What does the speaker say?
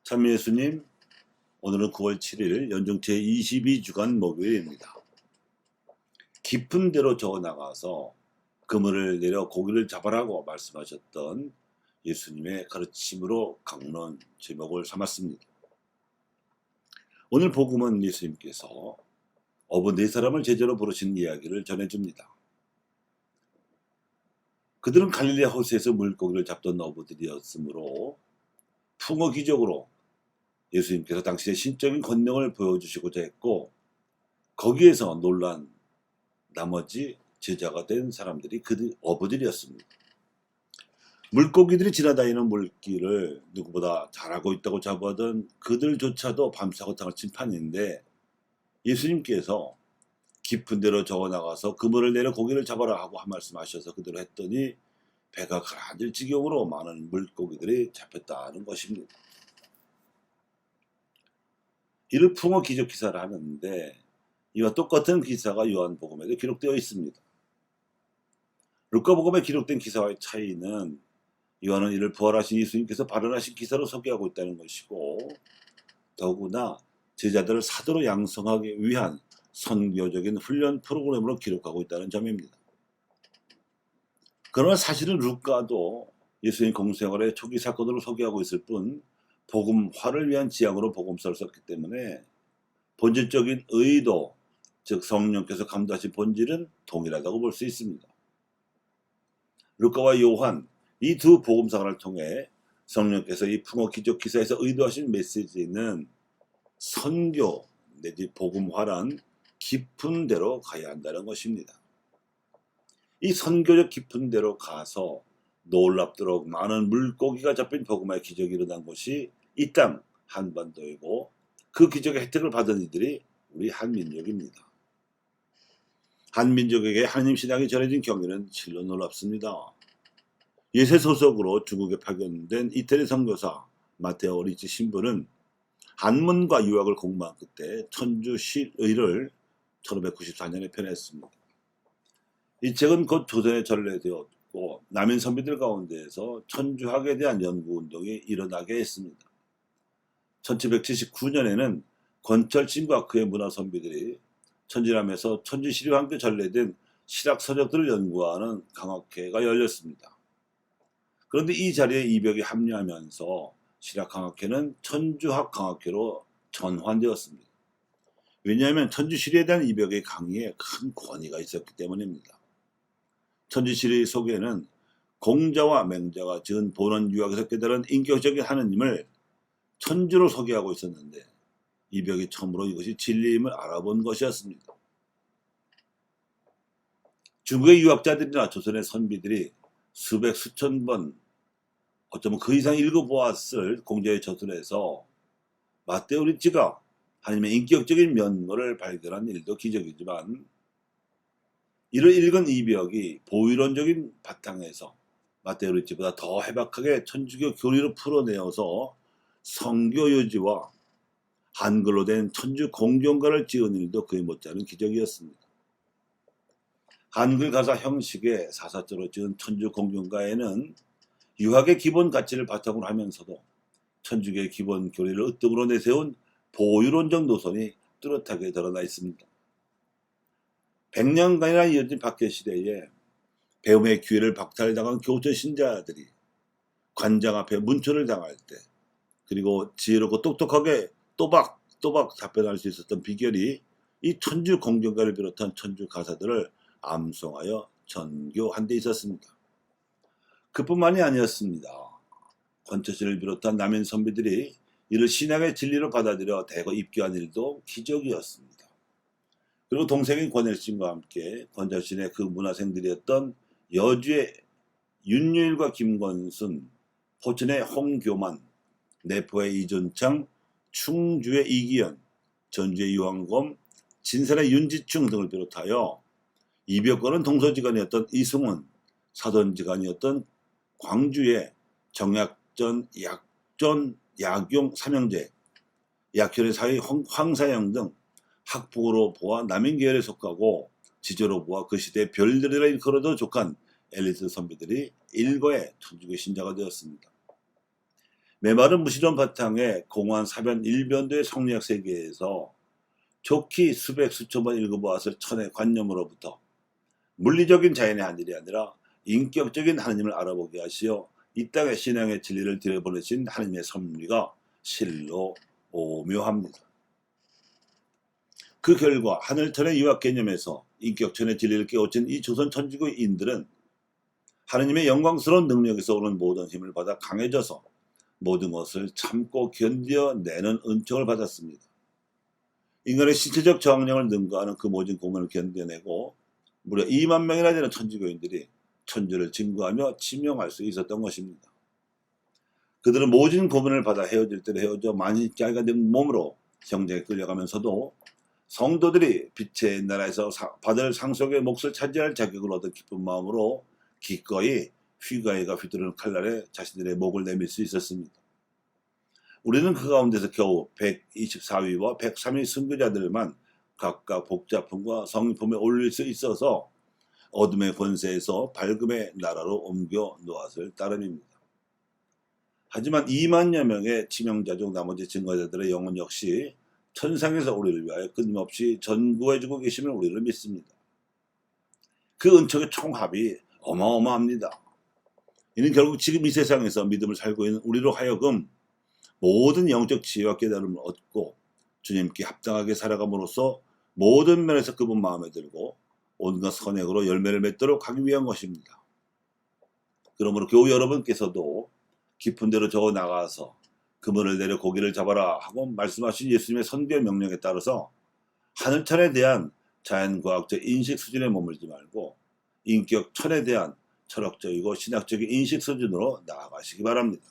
참 예수님, 오늘은 9월 7일 연중 제22주간 목요일입니다. 깊은 데로 저어 나가서 그물을 내려 고기를 잡아라고 말씀하셨던 예수님의 가르침으로 강론 제목을 삼았습니다. 오늘 복음은 예수님께서 어부 네 사람을 제자로 부르신 이야기를 전해줍니다. 그들은 갈릴리 호수에서 물고기를 잡던 어부들이었으므로 풍어 기적으로 예수님께서 당시의 신적인 권능을 보여주시고자 했고, 거기에서 놀란 나머지 제자가 된 사람들이 그들 어부들이었습니다. 물고기들이 지나다니는 물길을 누구보다 잘하고 있다고 자부하던 그들조차도 밤새고 당할 심판인데, 예수님께서 깊은 데로 저어 나가서 그물을 내려 고기를 잡아라 하고 한 말씀하셔서 그대로 했더니 배가 가라앉을 지경으로 많은 물고기들이 잡혔다는 것입니다. 이를 풍어 기적 기사를 하는데, 이와 똑같은 기사가 요한복음에도 기록되어 있습니다. 루카복음에 기록된 기사와의 차이는 요한은 이를 부활하신 예수님께서 발언하신 기사로 소개하고 있다는 것이고, 더구나 제자들을 사도로 양성하기 위한 선교적인 훈련 프로그램으로 기록하고 있다는 점입니다. 그러나 사실은 루카도 예수님 공생활의 초기 사건으로 소개하고 있을 뿐 복음화를 위한 지향으로 복음서를 썼기 때문에 본질적인 의도, 즉 성령께서 감도하신 본질은 동일하다고 볼 수 있습니다. 루카와 요한, 이 두 복음사를 통해 성령께서 이 풍어 기적 기사에서 의도하신 메시지는 선교 내지 복음화란 깊은 데로 가야 한다는 것입니다. 이 선교적 깊은 데로 가서 놀랍도록 많은 물고기가 잡힌 복음화의 기적이 일어난 곳이 이 땅 한반도이고, 그 기적의 혜택을 받은 이들이 우리 한민족입니다. 한민족에게 하느님 신앙이 전해진 경위는 실로 놀랍습니다. 예세 소속으로 중국에 파견된 이태리 선교사 마테오 리치 신부는 한문과 유학을 공부한 끝에 천주 실의를 1594년에 펴냈습니다. 이 책은 곧 조선에 전래되었고, 남인 선비들 가운데에서 천주학에 대한 연구운동이 일어나게 했습니다. 1779년에는 권철신과 그의 문화선비들이 천지남에서 천주시리와 함께 전래된 실학서적들을 연구하는 강학회가 열렸습니다. 그런데 이 자리에 이벽이 합류하면서 실학강학회는 천주학 강학회로 전환되었습니다. 왜냐하면 천주시리에 대한 이벽의 강의에 큰 권위가 있었기 때문입니다. 천주시리 속에는 공자와 맹자가 지은 본원 유학에서 깨달은 인격적인 하느님을 천주로 소개하고 있었는데, 이벽이 처음으로 이것이 진리임을 알아본 것이었습니다. 중국의 유학자들이나 조선의 선비들이 수백 수천 번, 어쩌면 그 이상 읽어보았을 공자의 저술에서 마테오 리치가 하나님의 인격적인 면모를 발견한 일도 기적이지만, 이를 읽은 이벽이 보이론적인 바탕에서 마테오 리치보다 더 해박하게 천주교 교리를 풀어내어서 성교유지와 한글로 된 천주 공경가를 지은 일도 그에 못지않은 기적이었습니다. 한글 가사 형식의 사사조로 지은 천주 공경가에는 유학의 기본 가치를 바탕으로 하면서도 천주교의 기본 교리를 으뜸으로 내세운 보유론적 노선이 뚜렷하게 드러나 있습니다. 100년간이나 이어진 박해 시대에 배움의 기회를 박탈당한 교체 신자들이 관장 앞에 문초를 당할 때, 그리고 지혜롭고 똑똑하게 또박또박 답변할 수 있었던 비결이 이 천주 공경가를 비롯한 천주 가사들을 암송하여 전교한 데 있었습니다. 그뿐만이 아니었습니다. 권처신을 비롯한 남인 선비들이 이를 신앙의 진리로 받아들여 대거 입교한 일도 기적이었습니다. 그리고 동생인 권일신과 함께 권처신의 그 문화생들이었던 여주의 윤유일과 김건순, 포천의 홍교만, 내포의 이존창, 충주의 이기현, 전주의 유황검, 진산의 윤지충 등을 비롯하여 이벽과는 동서지간이었던 이승훈, 사돈지간이었던 광주의 정약전, 약전, 약용, 삼형제, 약현의 사위 황사영 등 학폭으로 보아 남인계열에 속하고 지조로 보아 그 시대의 별들이라 일컬어도 족한 엘리트 선비들이 일거에 천주교 신자가 되었습니다. 메마른 무시론 바탕에 공허한 사변 일변도의 성리학 세계에서 좋기 수백 수천 번 읽어보았을 천의 관념으로부터 물리적인 자연의 한 일이 아니라 인격적인 하느님을 알아보게 하시어 이 땅의 신앙의 진리를 들여보내신 하느님의 섭리가 실로 오묘합니다. 그 결과 하늘천의 유학 개념에서 인격천의 진리를 깨우친 이 조선 천주교인들은 하느님의 영광스러운 능력에서 오는 모든 힘을 받아 강해져서 모든 것을 참고 견뎌내는 은총을 받았습니다. 인간의 신체적 저항력을 능가하는 그 모진 고문을 견뎌내고 무려 2만 명이나 되는 천주교인들이 천주를 증거하며 지명할 수 있었던 것입니다. 그들은 모진 고문을 받아 헤어질 때로 헤어져 만신자가 된 몸으로 형제에 끌려가면서도 성도들이 빛의 나라에서 받을 상속의 몫을 차지할 자격을 얻은 기쁜 마음으로 기꺼이 휘가이가 휘두르는 칼날에 자신들의 목을 내밀 수 있었습니다. 우리는 그 가운데서 겨우 124위와 103위 순교자들만 각각 복자품과 성품에 올릴 수 있어서 어둠의 권세에서 밝음의 나라로 옮겨 놓았을 따름입니다. 하지만 2만여 명의 치명자 중 나머지 증거자들의 영혼 역시 천상에서 우리를 위하여 끊임없이 전구해주고 계심을 우리를 믿습니다. 그 은총의 총합이 어마어마합니다. 이는 결국 지금 이 세상에서 믿음을 살고 있는 우리로 하여금 모든 영적 지혜와 깨달음을 얻고 주님께 합당하게 살아감으로써 모든 면에서 그분 마음에 들고 온갖 선행으로 열매를 맺도록 하기 위한 것입니다. 그러므로 교우 여러분께서도 깊은 데로 저어 나가서 그물을 내려 고기를 잡아라 하고 말씀하신 예수님의 선교 명령에 따라서 하늘천에 대한 자연과학적 인식 수준에 머물지 말고 인격천에 대한 철학적이고 신학적인 인식 수준으로 나아가시기 바랍니다.